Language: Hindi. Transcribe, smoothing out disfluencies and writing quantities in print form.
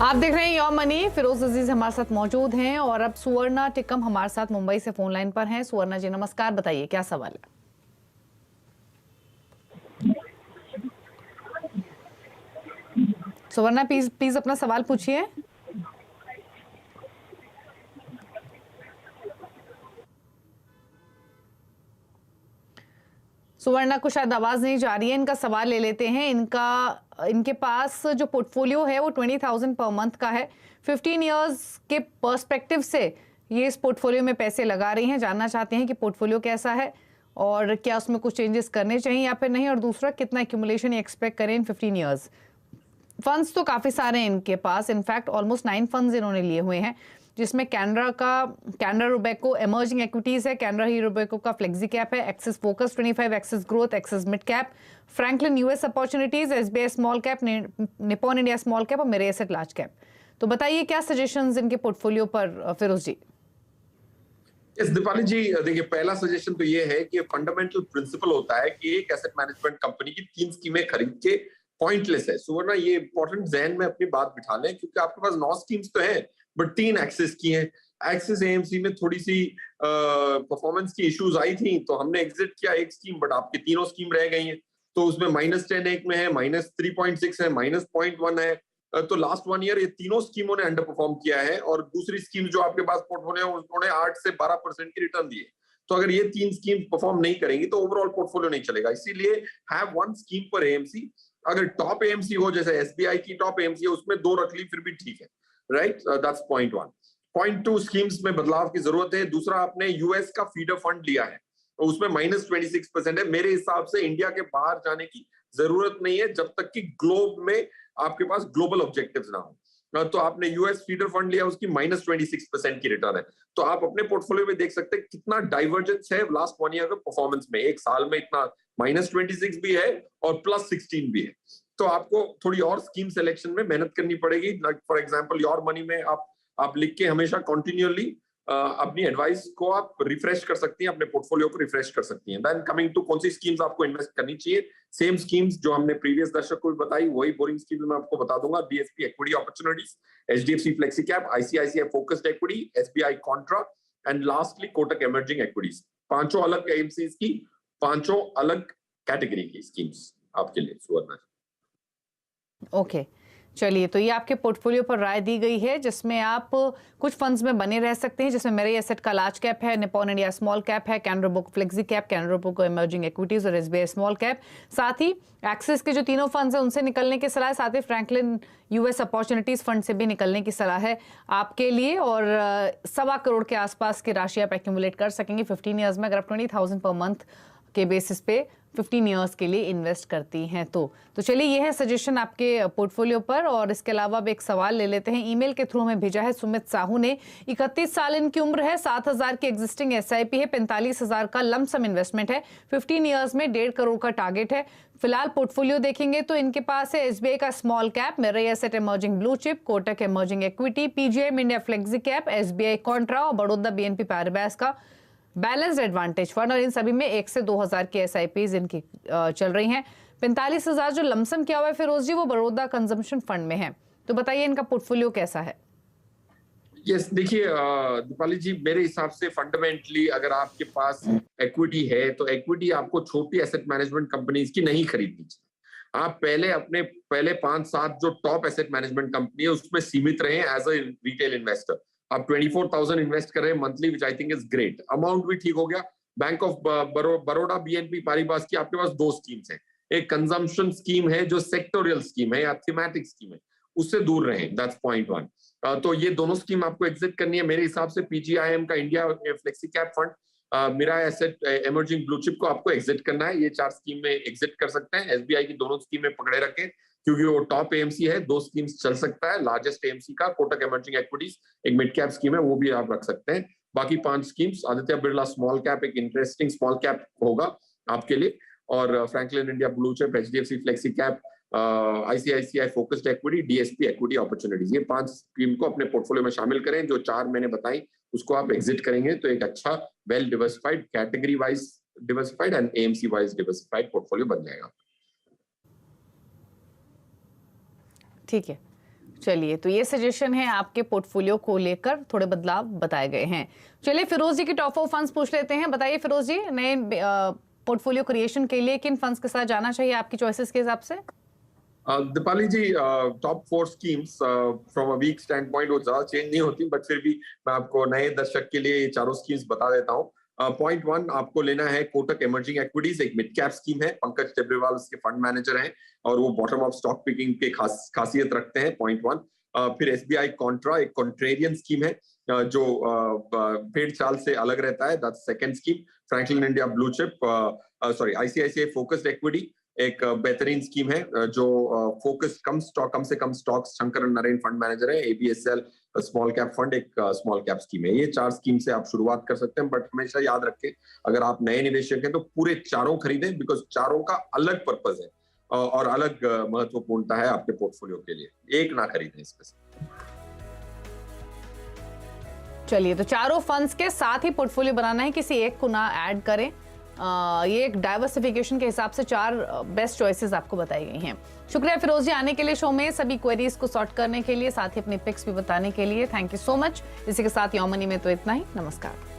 आप देख रहे हैं योर मनी। फिरोज अजीज हमारे साथ मौजूद हैं और अब सुवर्णा टिकम हमारे साथ मुंबई से फोन लाइन पर हैं। सुवर्णा जी नमस्कार, बताइए क्या सवाल है। सुवर्णा प्लीज प्लीज अपना सवाल पूछिए। सुवर्णा को शायद आवाज नहीं जा रही है, इनका सवाल ले लेते हैं। इनके पास जो पोर्टफोलियो है वो 20,000 पर मंथ का है। 15 इयर्स के पर्सपेक्टिव से ये इस पोर्टफोलियो में पैसे लगा रही हैं। जानना चाहते हैं कि पोर्टफोलियो कैसा है और क्या उसमें कुछ चेंजेस करने चाहिए या फिर नहीं, और दूसरा कितना एक्यूमुलेशन एक्सपेक्ट करें इन 15 इयर्स। फंड्स तो काफी सारे हैं इनके पास, इनफैक्ट ऑलमोस्ट 9 फंड्स इन्होंने लिए हुए हैं, जिसमें कैनरा रोबेको एमर्जिंग एक्विटीज है, कैनरा ही रोबेको का फ्लेक्सी कैप है, axis focus 25, axis growth, axis mid cap, Franklin US opportunities, SBI small cap, Nippon India small cap और मेरे एसेट लार्ज कैप। तो बताइए क्या सजेशंस इनके पोर्टफोलियो पर फिरोज जी। यस दीपाली जी, देखिए पहला सजेशन तो ये है कि फंडामेंटल प्रिंसिपल होता है कि एक एसेट मैनेजमेंट कंपनी की 3 स्कीमें खरीद के पॉइंटलेस है। सुवर्णा, ये इंपॉर्टेंट जहन में अपनी बात बिठा लें, क्योंकि आपके पास 9 स्कीम्स तो हैं बट 3 एक्सिस की हैं। एक्सिस एएमसी में थोड़ी सी परफॉर्मेंस की इश्यूज आई थी तो हमने एग्जिट किया एक स्कीम, बट आपकी तीनों स्कीम रह गई हैं। तो उसमें -10 एक में है, -3.6 है, -0.1 है। तो लास्ट 1 ईयर ये तीनों स्कीमों ने अंडर परफॉर्म किया है, और दूसरी स्कीम जो आपके पास पोर्टफोलियो है उन्होंने 8 से 12% की रिटर्न दिए। तो अगर ये 3 स्कीम परफॉर्म नहीं करेंगी तो ओवरऑल पोर्टफोलियो नहीं चलेगा। इसीलिए हैव 1 स्कीम पर एएमसी। अगर टॉप एएमसी हो, जैसे एसबीआई की टॉप एएमसी है, उसमें 2 रख ली फिर भी ठीक है। Right, that's point 1। Point 2, schemes में बदलाव की जरूरत है। दूसरा, आपने यूएस का फीडर फंड लिया है और उसमें -26% है। मेरे हिसाब से इंडिया के बाहर जाने की जरूरत नहीं है जब तक कि ग्लोब में आपके पास ग्लोबल ऑब्जेक्टिव्स ना हो। तो आपने यूएस फीडर फंड लिया, उसकी -26% की रिटर्न है। तो आप अपने पोर्टफोलियो में देख सकते हैं कितना डाइवर्जेंस है लास्ट 1 ईयर के परफॉर्मेंस में। एक साल में इतना -26 भी है और +16 भी है। तो आपको थोड़ी और स्कीम सिलेक्शन में मेहनत करनी पड़ेगी। फॉर एग्जाम्पल योर मनी में आप लिख के हमेशा कंटिन्यूअली अपनी एडवाइस को आप रिफ्रेश कर सकती हैं, अपने पोर्टफोलियो को रिफ्रेश कर सकती हैं। देन कमिंग टू कौन सी स्कीम्स आपको इन्वेस्ट करनी चाहिए, सेम स्कीम्स जो हमने प्रीवियस दर्शक को भी बताई, वही बोरिंग स्कीम मैं आपको बता दूंगा। BSP equity opportunities, HDFC flexi cap, ICICI focused equity, SBI Contra and lastly Kotak emerging equities. पांचों अलग एएमसीज की, पांचों अलग कैटेगरी की स्कीम्स आपके लिए सुवर्णा। ओके चलिए, तो ये आपके पोर्टफोलियो पर राय दी गई है, जिसमें आप कुछ फंड्स में बने रह सकते हैं, जिसमें मेरे एसेट का लार्ज कैप है, निपॉन इंडिया स्मॉल कैप है, Canara book flexi cap, Canara book emerging equities और एसबीआई स्मॉल कैप। साथ ही एक्सिस के जो तीनों फंड्स हैं उनसे निकलने की सलाह है, साथ ही फ्रैंकलिन यूएस अपॉर्चुनिटीज फंड से भी निकलने की सलाह है आपके लिए। और 1.25 करोड़ के आसपास की राशि आप एक्यूमुलेट कर सकेंगे 15 ईयर्स में, अगर आप 20,000 पर मंथ के बेसिस पे 15 इयर्स के लिए इन्वेस्ट करती हैं। तो चलिए, ये है सजेशन आपके पोर्टफोलियो पर। और इसके अलावा अब एक सवाल ले लेते हैं, ईमेल के थ्रू हमें भेजा है सुमित साहू ने। 31 साल इनकी उम्र है, 7,000 की एग्जिस्टिंग एसआईपी है, 45,000 का लमसम इन्वेस्टमेंट है, 15 इयर्स में 1.5 करोड़ का टारगेट है। फिलहाल पोर्टफोलियो देखेंगे तो इनके पास है एसबीआई का स्मॉल कैप, मेरे asset emerging blue chip, Kotak emerging equity, PGI India flexi cap, SBI Contra और बड़ौदा बीएनपी पैराबास का बैलेंस एडवांटेज फंड। और इन सभी में 1 से 2,000 की एसआईपीज इनकी चल रही हैं। 45,000 जो लमसम किया हुआ है फिरोज जी, वो बड़ौदा कंजम्पशन फंड में है। तो बताइए इनका पोर्टफोलियो कैसा है। यस, देखिए दीपाली जी, मेरे हिसाब से फंडामेंटली अगर आपके पास इक्विटी है तो इक्विटी आपको छोटी एसेट मैनेजमेंट कंपनीज की नहीं खरीदनी चाहिए। आप पहले 5-7 जो टॉप एसेट मैनेजमेंट कंपनी है उसमें सीमित रहें एज अ रिटेल इन्वेस्टर। आप 24,000 इन्वेस्ट कर रहे हैं monthly, which I think is great. Amount भी ठीक हो गया। बैंक ऑफ बड़ौदा बीएनपी पारिबास की आपके पास 2 स्कीम्स हैं। एक कंजम्पशन स्कीम है जो सेक्टोरियल स्कीम है या थीमेटिक स्कीम है, उससे दूर रहें। That's point 1। तो ये दोनों स्कीम आपको एग्जिट करनी है। मेरे हिसाब से पीजीआईएम का इंडिया फ्लेक्सी कैप फंड, मेरा एसेट इमर्जिंग ब्लू चिप को आपको एग्जिट करना है। ये 4 स्कीम में एग्जिट कर सकते हैं। एसबीआई की दोनों स्कीमें पकड़े रखें क्योंकि वो टॉप एएमसी है, 2 स्कीम्स चल सकता है। लार्जेस्ट एएमसी का कोटक इमर्जिंग इक्विटीज एक मिड कैप स्कीम है, वो भी आप रख सकते हैं। बाकी 5 schemes, Aditya Birla small cap एक इंटरेस्टिंग स्मॉल कैप होगा आपके लिए, और Franklin India blue chip, HDFC flexi cap, ICICI focused equity, DSP equity opportunities, ये 5 स्कीम को अपने पोर्टफोलियो में शामिल करें। जो 4 मैंने बताई उसको आप एग्जिट करेंगे तो एक अच्छा well diversified, category wise diversified and AMC wise diversified portfolio बन जाएगा। ठीक है, चलिए, तो ये सजेशन है आपके पोर्टफोलियो को लेकर, थोड़े बदलाव बताए गए हैं। चलिए फिरोज जी की टॉप 4 फंड्स पूछ लेते हैं। बताइए फिरोज जी, नए पोर्टफोलियो क्रिएशन के लिए किन फंड्स के साथ जाना चाहिए आपकी चॉइसेस के हिसाब से? Deepali ji, top 4 schemes from a weak standpoint वो ज्यादा चेंज नहीं होती, बट फिर भी मैं आपको नए दर्शक के लिए ये चारों स्कीम्स बता देता हूँ। पॉइंट 1 आपको लेना है कोटक इमर्जिंग एक्विटीज, एक मिड कैप स्कीम है। पंकज टिब्रेवाल उसके फंड मैनेजर हैं और वो बॉटम ऑफ स्टॉक पिकिंग के खासियत रखते हैं। पॉइंट 1। फिर एसबीआई कॉन्ट्रा, एक कॉन्ट्रेरियन स्कीम है जो भेड़ चाल से अलग रहता है। That's second scheme. Franklin India blue chip, sorry ICICI focused equity, एक बेहतरीन स्कीम है जो फोकस कम से कम stocks, Shankar Naren fund manager है। एबीएसएल स्मॉल कैप फंड एक स्मॉल कैप स्कीम है। ये 4 स्कीम से आप शुरुआत कर सकते हैं, बट हमेशा याद रखें अगर आप नए निवेशक हैं तो पूरे चारों खरीदें, बिकॉज चारों का अलग पर्पस है और अलग महत्वपूर्णता है आपके पोर्टफोलियो के लिए। एक ना खरीदें इसमें से। चलिए, तो चारों फंड्स के साथ ही पोर्टफोलियो बनाना है, किसी एक को ना ऐड करें। ये एक डाइवर्सिफिकेशन के हिसाब से 4 बेस्ट चॉइसेस आपको बताई गई हैं। शुक्रिया फिरोज जी आने के लिए शो में, सभी क्वेरीज को सॉर्ट करने के लिए, साथ ही अपने पिक्स भी बताने के लिए। Thank you so much. इसी के साथ योर मनी में तो इतना ही। नमस्कार।